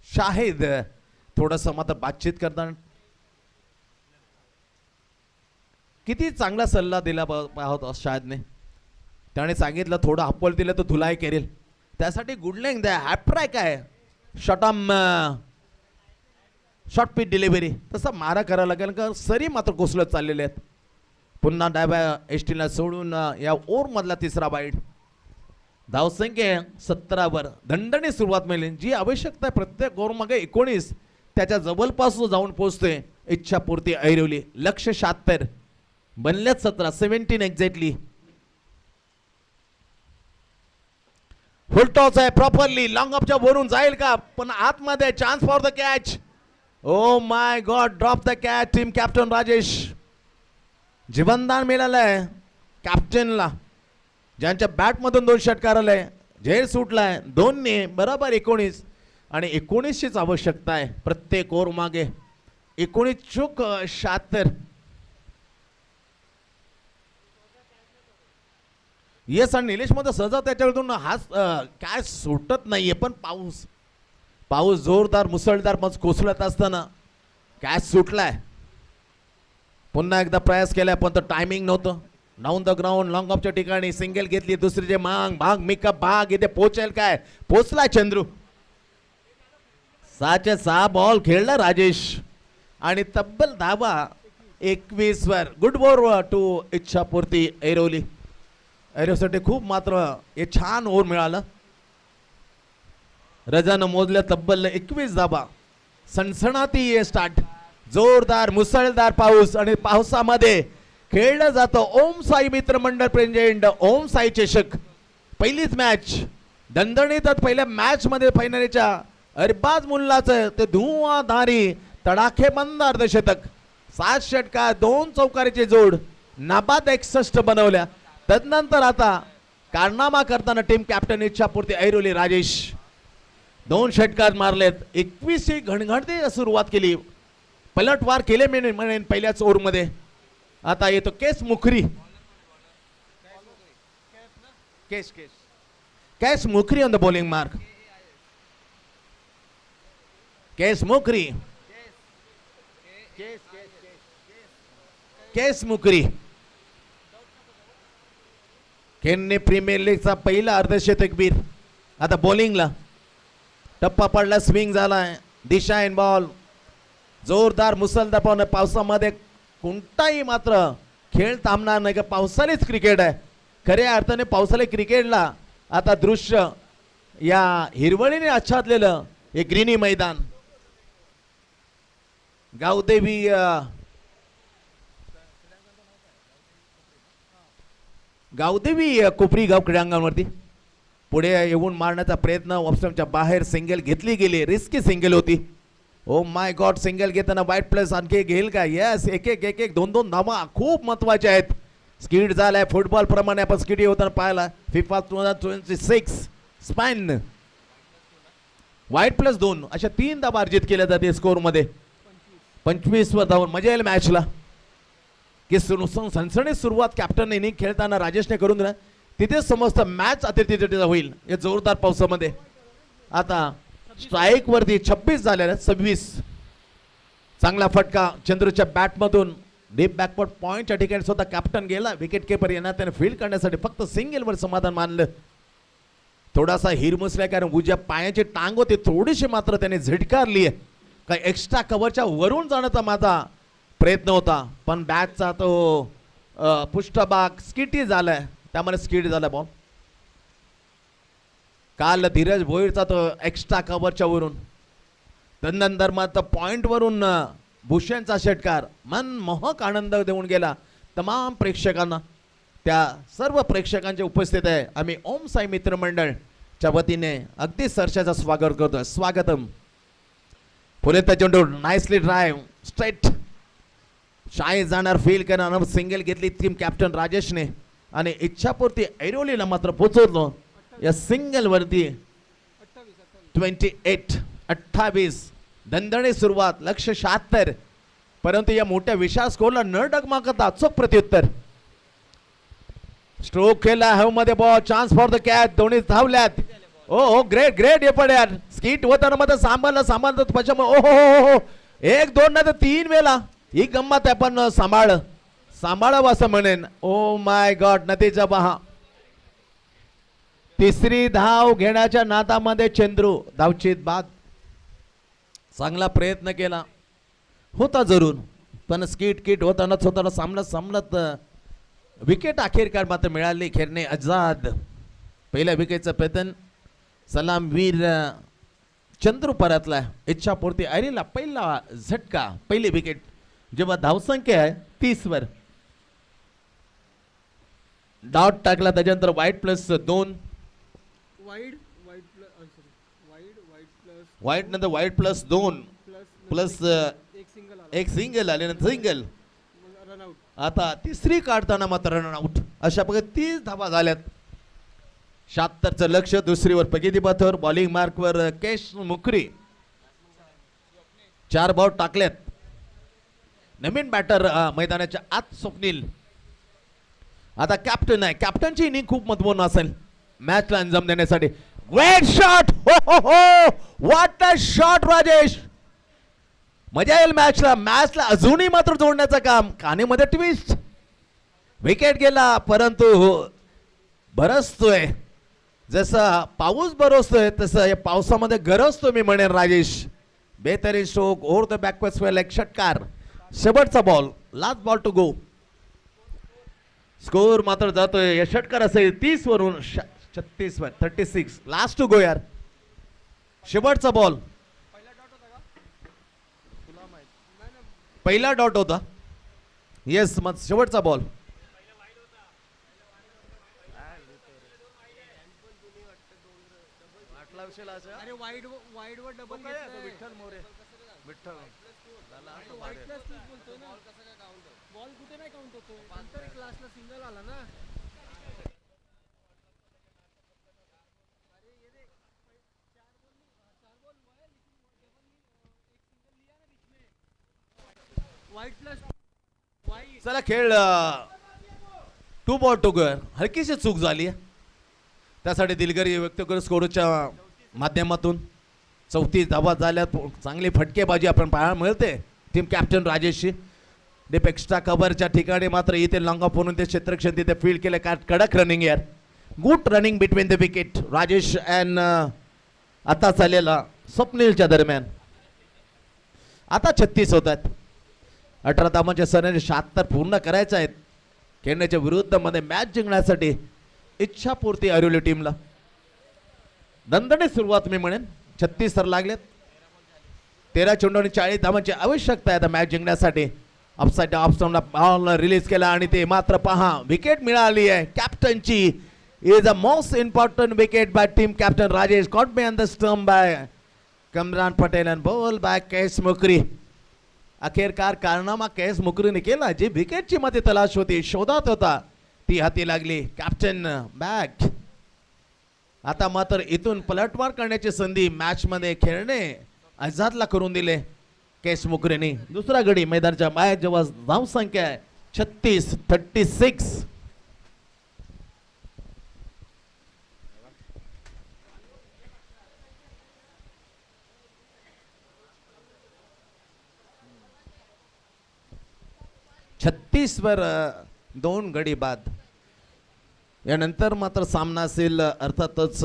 शाहिद थोडस मात्र बातचीत करताना किती चांगला सल्ला दिला आहोत शाहिदने. त्याने सांगितलं थोडं अपॉल दिलं तर धुलाई करेल. त्यासाठी गुड लेंग द्या. हॅपट्रॅक आहे. शॉर्ट पिच डिलिव्हरी तसा मारा करावा लागेल का सरी मात्र कोसळत चाललेले आहेत. पुन्हा डाव्या एसटीला सोडून या ओव्हरमधला तिसरा वाईड. धावसंख्या 17 दणदणीत सुरुवात मिळेल जी आवश्यकता आहे प्रत्येक ओव्हरमागे 19 त्याच्या जवळपास जाऊन पोहोचतोय इच्छापूर्ती ऐरोली. लक्ष्य 76 बनल्यात 17 एक्झॅक्टली. फुल टॉस आहे प्रॉपरली लॉंग ऑफच्या वरून जाईल का पण आतमध्ये chance for the catch. O my God drop the catch. Team captain Rajesh जीवनदान मिळालंय कॅप्टनला ज्यांच्या बॅटमधून 2 षटकार आले. झेल सुटलाय दोन्ही बरोबर 19 आणि 19शीच आवश्यकता आहे प्रत्येक ओव्हर मागे. 19 चूक 76. येस आणि निलेश मध्ये सहजा त्याच्याकडून हा काय सुटत नाहीये पण पाऊस जोरदार मुसळधार मज कोसळत असताना कॅच सुटलाय. पुन्हा एकदा प्रयास केलाय पण तो टायमिंग नव्हतं. डाऊन द ग्राउंड लॉंग ऑफच्या ठिकाणी सिंगल घेतली दुसरीचे भाग मिकअप भाग इथे पोहोचेल काय पोचलाय चंद्रू. 6 बॉल खेळला राजेश आणि तब्बल धावा 21 वर. Good over to Ichchhapurti Airoli. ऐरोसाठी खूप मात्र हे छान ओव्हर मिळालं. रजानं मोजल्या तब्बल 21 धावा. सणसणाती स्टार्ट. जोरदार मुसळधार पाऊस आणि पावसामध्ये खेळलं जातं ओम साई मित्र मंडळ प्रेझेंट ओम साई चषक. पहिलीच मॅच दणदणीत पहिल्या मॅच मध्ये फायनलच्या अरबाज मुल्लाचं ते धुवाधारी तडाखेबंद अर्धशतक. 7 षटकार 2 चौकारीची जोड नाबाद 61 बनवल्या. तदनंतर आता कारनामा करताना टीम कॅप्टन इच्छापूर्ती ऐरोली राजेश 2 षटकार मारलेत. 21 घणघणती सुरुवात केली. पलटवार केले म्हणेन पहिल्याच ओव्हर मध्ये. आता येतो Kes Mukhri. Kes Mukhri on the bowling mark. Kes Mukhri. Kes Mukhri केनने प्रीमियर लीगचा पहिला अर्धशतकवीर. आता बॉलिंगला टप्पा पडला स्विंग झालाय. दिशा इन बॉल. जोरदार मुसळधार पावसामध्ये कोणताही मात्र खेळ थांबणार नाही का पावसाळीच क्रिकेट आहे खऱ्या अर्थाने. पावसाळी क्रिकेटला आता दृश्य या हिरवळीने आच्छादलेलं हे ग्रीनी मैदान. गावदेवी कोपरी गाव क्रीडांगणावरती पुढे येऊन मारण्याचा प्रयत्न ऑप्शनच्या बाहेर सिंगल घेतली गेली. रिस्की सिंगल होती. ओ माय गॉड सिंगल घेताना वाईट प्लस आणखी घेईल का. यस एक एक 2 धावा खूप महत्वाचे आहेत. स्किड झालाय फुटबॉल प्रमाणे आपण स्किडी होताना पाहिला. फिफा 2026 स्पाइन वाईट प्लस 2 अशा 3 धावा अर्जित केल्या जाते स्कोर मध्ये. 25 वर धावून मजा येईल मॅचला की सनसणीत सुरुवात कॅप्टन इनिंग खेळताना राजेशने करून दिला. तिथे समजतं मॅच अतिथीचा होईल या जोरदार पावसामध्ये. आता स्ट्राईक वरती 26 झालेल्या 26. चांगला फटका चंद्रूच्या बॅटमधून डीप बॅकवर्ड पॉइंटच्या ठिकाणी स्वतः कॅप्टन गेला. विकेट किपर येणार त्याने फील्ड करण्यासाठी फक्त सिंगलवर समाधान मानलं. थोडासा हिरमुसला कारण उजव्या पायाची टांग होती थोडीशी मात्र त्याने झिडकारली आहे. काही एक्स्ट्रा कव्हरच्या वरून जाण्याचा माझा प्रयत्न होता पण बॅटचा तो पृष्ठभाग स्किटी झालाय त्यामुळे स्किट झाला बॉल. काल धीरज भोईरचा तो एक्स्ट्रा कव्हरच्या वरून तदनंतर मात्र पॉइंट वरून भूषणचा षटकार मनमोहक आनंद देऊन गेला तमाम प्रेक्षकांना. त्या सर्व प्रेक्षकांच्या उपस्थित आहे आम्ही ओम साई मित्र मंडळच्या वतीने अगदी सरशाचं स्वागत करतोय. स्वागतम. पुढे चेंडू नाईसली ड्राईव्ह स्ट्रेट शाही जाणार फील करणार सिंगल घेतली टीम कॅप्टन राजेशने आणि इच्छापूर्ती ऐरोलीला मात्र पोहोचवलो या सिंगल वरती. 28 दणदणी सुरुवात. लक्ष्य 76 परंतु या मोठ्या विशाल स्कोरला न डगमगता अचूक प्रत्युत्तर. स्ट्रोक केला हव मध्ये ball chance for the catch. दोन्ही धावल्यात. ओ ग्रेट ग्रेट हे पण यार स्किट होताना मध्ये सांभाळलं त्याच्यामुळे ओ 1 2 नाही तर 3 वेळा ही गंमत आहे पण सांभाळावं असं म्हणेन. ओ माय गॉड नतीजा पहा. तिसरी धाव घेण्याच्या नादामध्ये चंद्रू धावचीत बाद. चांगला प्रयत्न केला होता जरूर, पण स्किट किट होतानाच होताना सामनत विकेट अखेरकार मात्र मिळाली. खेळणे आझाद. पहिल्या विकेटचं पेतन सलामवीर चंद्रू परतला. इच्छापूर्ती अरेला पहिला झटका. पहिली विकेट जेव्हा धावसंख्या आहे 30 वर. डॉट टाकला त्याच्यानंतर वाईट प्लस 2. वाईट नंतर वाईट प्लस 2 प्लस एक सिंगल आले नंतर सिंगल. आता तिसरी काढताना मात्र रन आउट. अशा प्रकारे 30 धावा झाल्यात. 76चं लक्ष दुसरीवर प्रगती पथावर. बॉलिंग मार्कवर केश मुखरी 4 बॉल टाकल्यात. नवीन बॅटर मैदानाच्या आत स्वप्नील आता कॅप्टन आहे. कॅप्टनची इनिंग खूप महत्त्वपूर्ण असेल मॅचला अंजाम देण्यासाठी. Great shot. हो हो हो, व्हॉट अ शॉट राजेश. मजा येईल मॅचला अजूनही मात्र जोडण्याचं काम. कानेमध्ये ट्विस्ट. विकेट गेला परंतु बरसतोय. जसं पाऊस बरसतोय तसं या पावसामध्ये गरजतो मी म्हणेन राजेश. बेहतरीन stroke over the backward square leg षटकार. शेवटचा ball, last ball to go. Score मात्र जातोय या षटकार असेल 30 वरून 36 वर 36. लास्ट टू गो यार. शेवटचा बॉल. पहिला डॉट होता. येस, मग शेवटचा बॉल. अरे वाईड वर डबल विठ्ठल मोरे. विठ्ठल बॉल कुठे नाही काउंट होतो. नंतर क्लासला सिंगल आला ना. वाईट प्लस चला खेळ 2 बॉल टू गो. हलकीशी चूक झाली त्यासाठी दिलगिरी व्यक्त करू स्कोरच्या माध्यमातून. 34 धावा झाल्या. चांगली फटकेबाजी आपण पाहायला मिळते टीम कॅप्टन राजेशची. डीप एक्स्ट्रा कव्हरच्या ठिकाणी मात्र इथे लॉंग ऑफ म्हणून ते क्षेत्रक्षण तिथे फील्ड केलं. कडक रनिंग यार. Good running between the wicket Rajesh and आता चाललेला स्वप्नीलच्या दरम्यान. आता 36 होत आहेत. 18 धावांच्या सरांनी 76 पूर्ण करायचं आहेत. खेळण्याच्या विरुद्ध मध्ये मॅच जिंकण्यासाठी इच्छापूर्ती ऐरोली टीमला. दणदणीत सुरुवात मी म्हणेन. 36 तर लागलेत. 13 चेंडू आणि 40 धावांची आवश्यकता आहे आता मॅच जिंकण्यासाठी. अपसाईड ऑफ स्टंपला बॉल रिलीज केला आणि ते मात्र पहा विकेट मिळाली आहे कॅप्टनची. Is a most important wicket by team captain Rajesh. Caught me on the stump by Kamran Patel and ball by Kes Mukri. अखेरकार कारनामा केस मुकरीने केला. जी विकेटची मध्ये तलाश होती, शोधात होता, ती हाती लागली. Captain back. आता मात्र इथून पलटवार करण्याची संधी मॅच मध्ये खेळणे आझादला करून दिले केस मुकरेने. दुसरा गडी मैदानाच्या बाहेर जेव्हा धाव संख्या आहे 36. वर 2 गडी बाद. यानंतर मात्र सामना असेल अर्थातच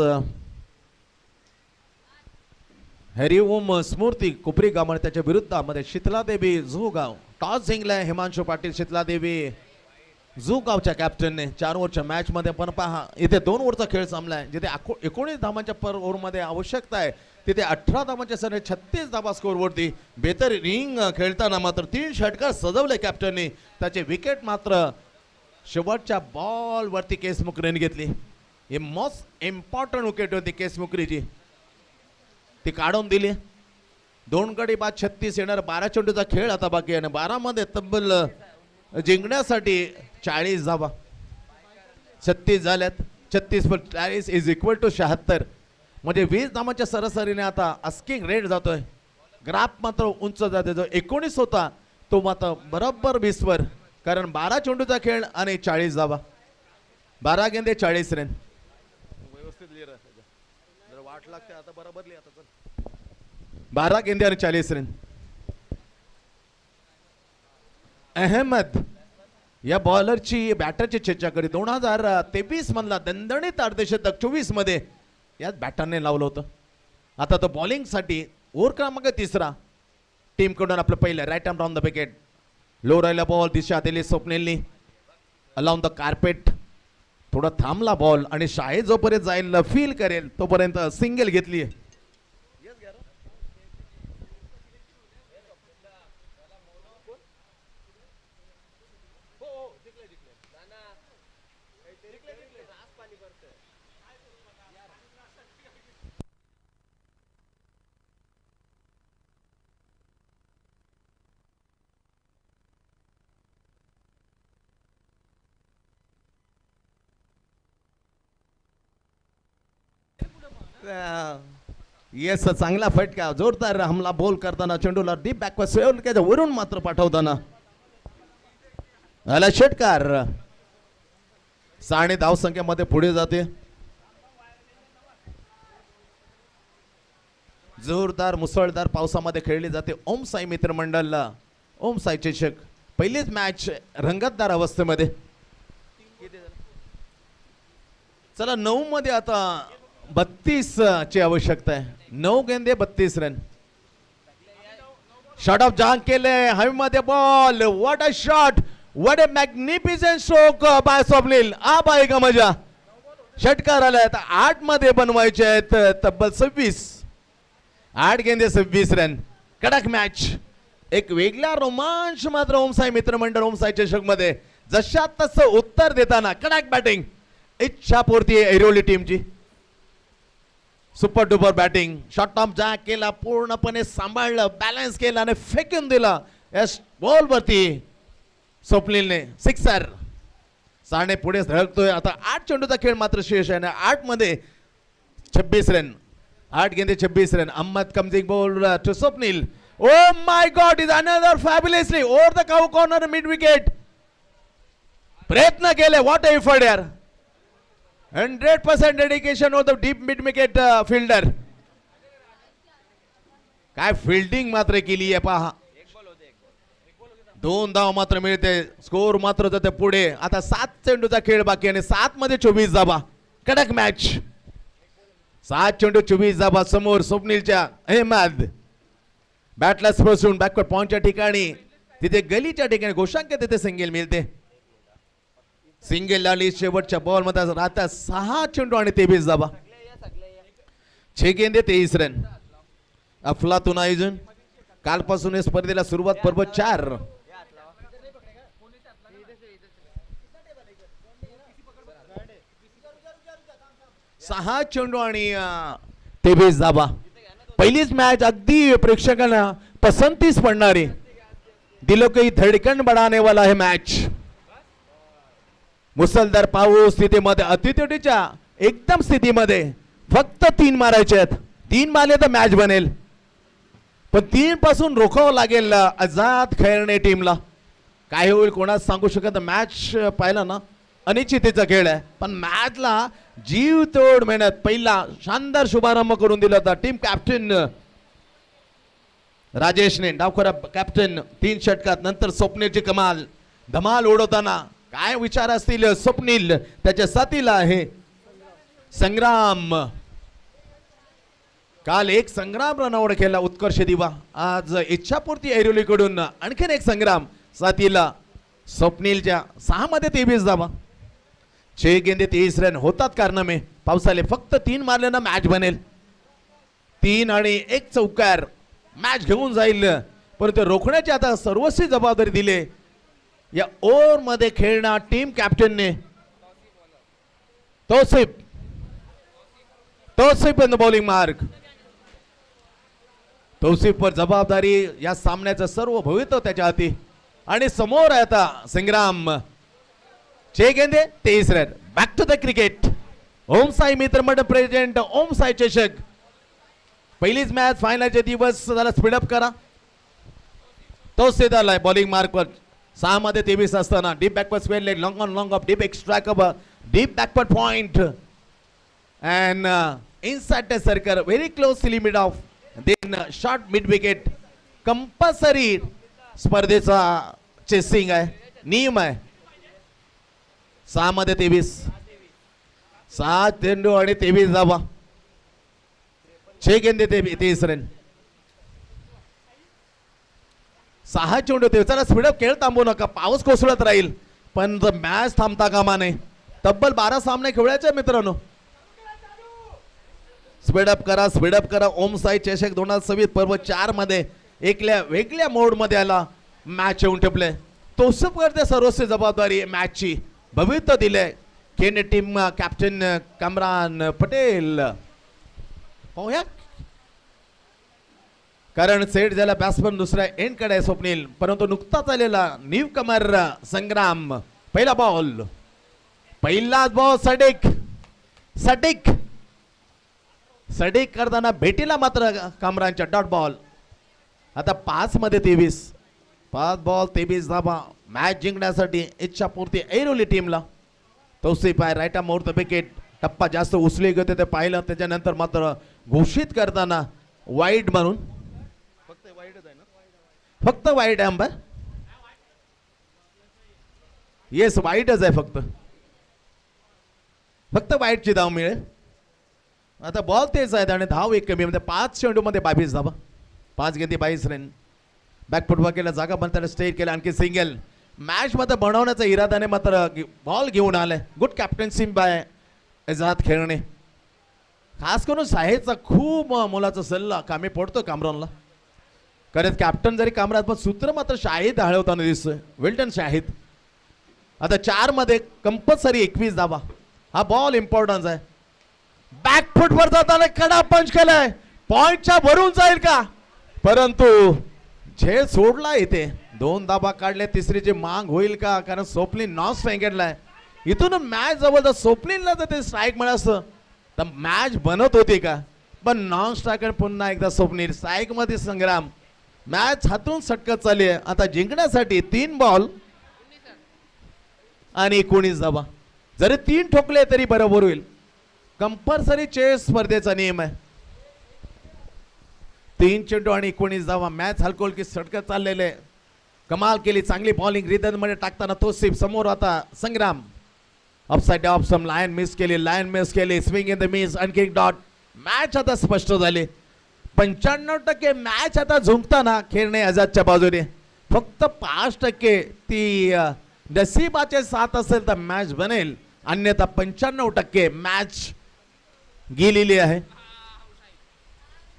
हरिओम स्मूर्ती कुपरी गाव आणि त्याच्या विरुद्धामध्ये शीतलादेवी झुगाव. टॉस जिंकलाय हिमांशु पाटील. शीतलादेवी झुगावच्या कॅप्टनने 4 ओव्हरच्या मॅच मध्ये. पण पहा इथे 2 ओव्हरचा खेळ संपलाय. जिथे 19 धावांच्या पर ओव्हर मध्ये आवश्यकता आहे तिथे 18 धावांच्या सर 36 धावा स्कोर वरती. बेहतर इनिंग खेळताना मात्र 3 षटकार सजवले कॅप्टनने. त्याचे विकेट मात्र शेवटच्या बॉल वरती केस मुकरीने घेतली. ही मोस्ट इम्पॉर्टंट विकेट होती केस मुकरीची, ती काढून दिली. 2 गडी बाद 36 येणार. 12 चेंडूचा खेळ आता बाकी आहे. 12 मध्ये तब्बल जिंकण्यासाठी 40 धावा. 36 झाल्यात. 36 + 40 इज इक्वल टू 76. म्हणजे 20 धावांच्या सरासरीने आता अस्किंग रेट जातोय. ग्राफ मात्र उंच जाते. जो 19 होता तो मात्र बरोबर 20 वर. कारण 12 चेंडूचा खेळ आणि 40 धावा. 12 गेंदे 40 रन. व्यवस्थित लिहिलं जर वाट लागते आता बरोबर लिहा. 12 गेंदे आणि 40 रन. अहमद या बॉलरची बॅटरची चर्चा करी. 2023 मधला दणदणीत अर्धशतक 24 मध्ये याच बॅटरने लावलं होतं. आता तो बॉलिंग साठी ओव्हर क्रमांक 3 टीम कडून आपलं पहिलं right arm round the wicket. Low राहिला बॉल, दिशा दिली स्वप्नीलनी अलाउन द कार्पेट. थोडा थांबला बॉल आणि शाळेत जोपर्यंत जाईल फील करेल तोपर्यंत सिंगल घेतली. येस, चांगला फटका, जोरदार हमला बॉल करताना चेंडूला डीप बॅकवर्ड स्वेल वरून मात्र पाठवताना आला षटकार. साने धाव संख्येमध्ये पुढे जाते. जोरदार मुसळधार पावसामध्ये खेळली जाते ओम साई मित्रमंडळला. ओम साई चषक पहिलीच मॅच रंगतदार अवस्थेमध्ये. चला 9 मध्ये आता 32 ची आवश्यकता आहे. 9 गेंदे 32 रन. शॉट ऑफ जहांग केले हवेमध्ये ball. What a shot, what a magnificent stroke by Swapnil. बाय का मजा. षटकार आला. आता 8 मध्ये बनवायचे आहेत तब्बल 26. 8 गेंदे 26 रन. कडक मॅच. एक वेगळा रोमांच मात्र ओम साई मित्रमंडळ ओम साई चषक मध्ये. जशा तसं उत्तर देताना कडक बॅटिंग. इच्छापूर्ती ऐरोली टीमची. Super duper batting. Shot of jack केला, पूर्णपणे सांभाळलं, बॅलन्स केला आणि फेकून दिला यस बॉल वरती स्वप्नीलने. सिक्सर. साने पुढे धडकतोय. आता 8 चेंडूचा खेळ मात्र शेष आहे. 8 मध्ये 26 रन. 8 गेंदे 26 run. Ahmed coming ball to Swapnil. Oh my God, is another fabulously over the cow corner mid wicket. प्रयत्न केले. व्हॉट अ एफर्ट यार. 100% dedication of the deep mid wicket fielder. काय फिल्डिंग मात्र केली आहे पहा. 2 धाव मात्र मिळते. स्कोर मात्र जाते पुढे. आता 7 चेंडूचा खेळ बाकी आणि 7 मध्ये 24 धावा. कडक मॅच. 7 चेंडू 24 धावा. समोर स्वप्नीलच्या अहमद बॅटला स्पर्शून बॅकवर्ड पॉइंटच्या ठिकाणी, तिथे गलीच्या ठिकाणी घोषांक तिथे सिंगल मिळते. सिंगल लावली शेवटच्या बॉल मध्ये राहता 6 चेंडू आणि 23 धावा. 6 गेंदे 23 रन. अफलातून आयोजन. कालपासून या स्पर्धेला सुरुवात. पर्व 4. 6 चेंडू आणि 23 धावा. पहिलीच मॅच अगदी प्रेक्षकांना पसंतीस पडणारी. दिलो की धडकन बढ़ाने वाला है मॅच. मुसळधार पाऊस स्थितीमध्ये, अतिथीच्या एकदम स्थितीमध्ये फक्त 3 मारायचे आहेत. 3 मारले तर मॅच बनेल, पण 3 पासून रोखावं लागेल आझाद खेळणे टीमला. काय होईल कोणाच सांगू शकत. मॅच पाहिला ना, अनिश्चिततेचा खेळ आहे, पण मॅचला जीव तोड मेहनत. पहिला शानदार शुभारंभ करून दिला होता टीम कॅप्टन राजेशने. डावखोरा कॅप्टन 3 षटकात. नंतर स्वप्नीलची कमाल धमाल उडवताना काय विचार असतील स्वप्नील. त्याच्या साथीला आहे संग्राम. काल एक संग्राम रनआउट केला उत्कर्ष दिवा. आज इच्छापूर्ती ऐरोलीकडून आणखीन एक संग्राम साथीला. स्वप्नीलच्या 6 मध्ये 23 धावा. 6 गेंदे 23 रन होतात कारनामे. पावसाले फक्त 3 मारल्यानं मॅच बनेल. 3 आणि 1 चौकार मॅच घेऊन जाईल. परंतु रोखण्याची आता सर्वस्वी जबाबदारी दिले या ओव्हर मध्ये खेळणार टीम कॅप्टनने. Tausif in the bowling mark. तौसिफवर जबाबदारी. या सामन्याचं सर्व भवितव्य त्याच्या हाती. आणि समोर आहे आता संग्राम. 6 गेंदे 23 run. Back to the cricket. Om Sai मित्रमंडळ प्रेझेंट ओम साई चषक. पहिलीच मॅच फायनलचे दिवस. झाला स्पीडअप करा. तौसिफ आलाय बॉलिंग मार्कवर. 6 मध्ये 23 असताना deep backward square leg, long on long off, deep extra off, deep backward point and inside the circle, very close to limit off, then short mid wicket. Compulsory स्पर्धेचा चेसिंग आहे, नियम आहे. 6 मध्ये 23. 7 चेंडू आणि 23 धावा. 6 गेंदे 23 रन. 6 चेंडू होते. चला स्पीडअप, खेळ थांबवू नका, पाऊस कोसळत राहील पण मॅच थांबता कामा नये. तब्बल 12 सामने खेळायचे मित्रांनो. स्पीडअप करा. ओम साई चषक 2026 पर्व 4 मध्ये एकल्या वेगळ्या मोड मध्ये आला. मॅच येऊन ठेपले. तोसप करते सर्वस्वी जबाबदारी मॅचची भविष्य दिले केने टीम कॅप्टन कामरान पटेल. पाहूया, कारण सेट झाला बॅट्समन दुसऱ्या एंड कडे स्वप्नील, परंतु नुकताच आलेला न्यू कमर संग्राम. पहिला बॉल, पहिलाच बॉल सटिक करताना भेटीला मात्र कामरानच्या डॉट बॉल. आता 5 मध्ये 23, 5 बॉल 23 धाबा. मॅच जिंकण्यासाठी इच्छापूर्ती ऐरोली टीमला. तौसिफ आहे राईट आर्म द विकेट. टप्पा जास्त उचली गेले ते पाहिलं, त्याच्यानंतर मात्र घोषित करताना वाईड म्हणून. फक्त वाईड आहे अंबर. येस वाईडच आहे, फक्त वाईडची धाव मिळेल. आता बॉल तेच आहेत आणि धाव एक कमी म्हणजे 5 चेंडूमध्ये 22 धावा. 5 गेंदी 22 रन. बॅकफुटवर केला, जागा बनताना स्टेट केला, आणखी सिंगल. मॅच मात्र बनवण्याचा इरादाने मात्र बॉल घेऊन आलाय. गुड कॅप्टन्सी बाय एजाद खेळणे. खास करून साहेबचा खूप मोलाचा सल्ला कामी पडतो कामरानला. कारण कॅप्टन जरी कामरान पण सूत्र मात्र शाहिद हळवताना दिसतोय. वेल्टन शाहिद. आता 4 मध्ये कंपल्सरी 21 धावा. हा बॉल इम्पॉर्टन्स आहे. बॅकफुटवर जाताना कडा पंच केलाय. पॉइंटच्या भरून जाईल का, परंतु झेल सोडला. इथे 2 धाबा काढल्या. तिसरीची मांग होईल का, कारण स्वप्नील नॉन स्ट्रायकरलाय. इथून मॅच जवळ स्वप्नीलला जर ते स्ट्राईक मिळालं असतं तर मॅच बनत होती का, पण नॉन स्ट्रायकर पुन्हा एकदा स्वप्नील. स्ट्राईक मध्ये संग्राम. मॅच हातून सटकत चालली आहे. आता जिंकण्यासाठी 3 बॉल आणि 19 धाबा. जरी 3 ठोकले तरी बरोबर होईल. कंपल्सरी चेस स्पर्धेचा नियम आहे. 3 चेंडू आणि 19 धावा. मॅच हलकोल की सटकत चाललेले. कमाल केली, चांगली बॉलिंग रिदम मध्ये टाकताना तो सिप. समोर आता Sangram. Upside off some. Line miss केली. स्विंग इन द मिस, आणखी डॉट. मॅच आता स्पष्ट झाली. 95% मॅच आता झुंकताना खेळणे आझादच्या बाजूने. फक्त 5% ती नसीबाचे साथ असेल तर मॅच बनेल, अन्यथा 95% मॅच गेलेली आहे.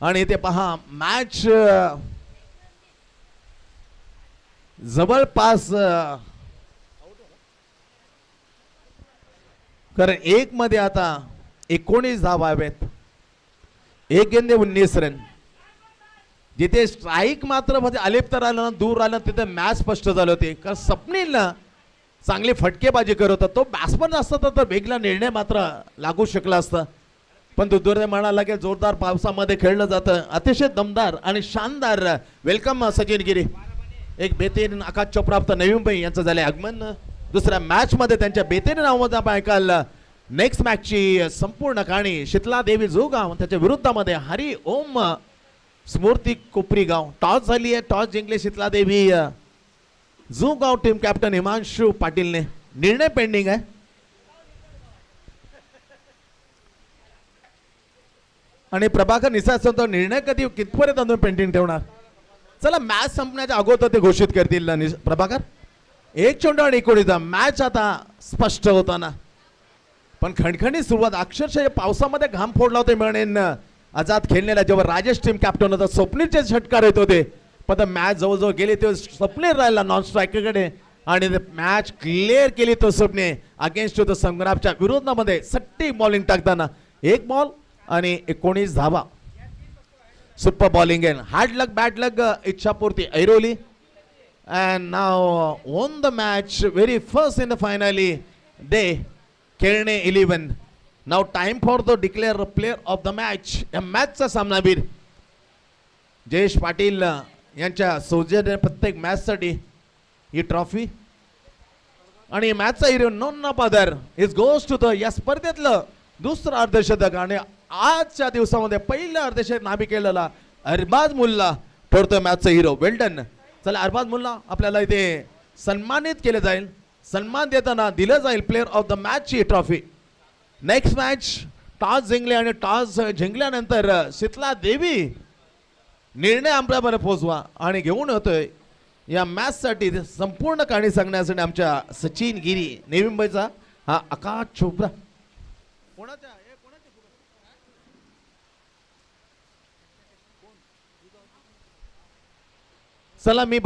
आणि इथे पहा मॅच जवळपास, कारण 1 मध्ये आता 19 धावा हवेत. 1 गेंदे 19 रन. जिथे स्ट्राईक मात्र म्हणजे अलिप्त राहिलं, दूर राहिलं, तिथे मॅच स्पष्ट झाले होते. कारण स्वप्नीलनं चांगली फटकेबाजी करत होता. तो बॅट्समन असता तर वेगळा निर्णय मात्र लागू शकला असता, पण तो दुर्दैव म्हणाला की जोरदार पावसामध्ये खेळलं जातं. अतिशय दमदार आणि शानदार वेलकम सचिन गिरी. एक बेहतरीन आकाश चोप्रा नवी मुंबई यांचं झालंय आगमन. दुसऱ्या मॅच मध्ये त्यांच्या बेहतरीन नावामध्ये आपण ऐकाल. नेक्स्ट मॅचची संपूर्ण कहाणी शीतला देवी जोगाव त्याच्या विरुद्धामध्ये हरी ओम स्मृती कोपरीगाव. टॉस झाली आहे. टॉस जिंकले शीतला देवी जोगाव टीम कॅप्टन हिमांशु पाटीलने. निर्णय पेंडिंग आहे. आणि प्रभाकर निसास निर्णय कधी कितपर्यंत आणून पेंडिंग ठेवणार. चला मॅच संपण्याच्या अगोदर ते घोषित करतील प्रभाकर. 1 चेंडू आणि 19. मॅच आता स्पष्ट होताना, पण खणखणी सुरुवात. अक्षरशः पावसामध्ये घाम फोडला होते मिळणे आझाद खेळण्याला. जेव्हा राजेश टीम कॅप्टन होता स्वप्नीलचे षटकार येत होते, पण मॅच जवळजवळ गेली तेव्हा स्वप्नील राहिला नॉन स्ट्रायकरकडे आणि मॅच क्लिअर केली. तो स्वप्ने अगेन्स्ट होतं संग्रामच्या विरोधामध्ये सट्टी बॉलिंग टाकताना 1 बॉल आणि 19 धावा. सुपर बॉलिंग आहे. Hard luck bad luck Ichchhapurti Airoli. And now won the match very first in the finally day. खेळणे 11. Now time for the declare player of the match. या मॅचचा सामनावीर जयेश पाटील यांच्या सौजन्य प्रत्येक मॅचसाठी ही ट्रॉफी आणि मॅचचा hero none of other is goes to the या स्पर्धेतलं दुसरं अर्धशतक आणि आजच्या दिवसामध्ये पहिलं अर्धशतक नामी केलेला अरबाज मुल्ला ठरतोय मॅचचा हिरो. वेल्डन. चला अरबाज मुल्ला आपल्याला इथे सन्मानित केले जाईल. सन्मान देताना दिलं जाईल प्लेअर ऑफ द मॅच ची ट्रॉफी. नेक्स्ट मॅच टॉस जिंकले आणि टॉस जिंकल्यानंतर शीतला देवी निर्णय आपल्यापर्यंत पोहोचवा आणि घेऊन होतोय या मॅच साठी संपूर्ण कहाणी सांगण्यासाठी आमच्या सचिन गिरी नवी मुंबईचा हा आकाश चोप्रा चला मी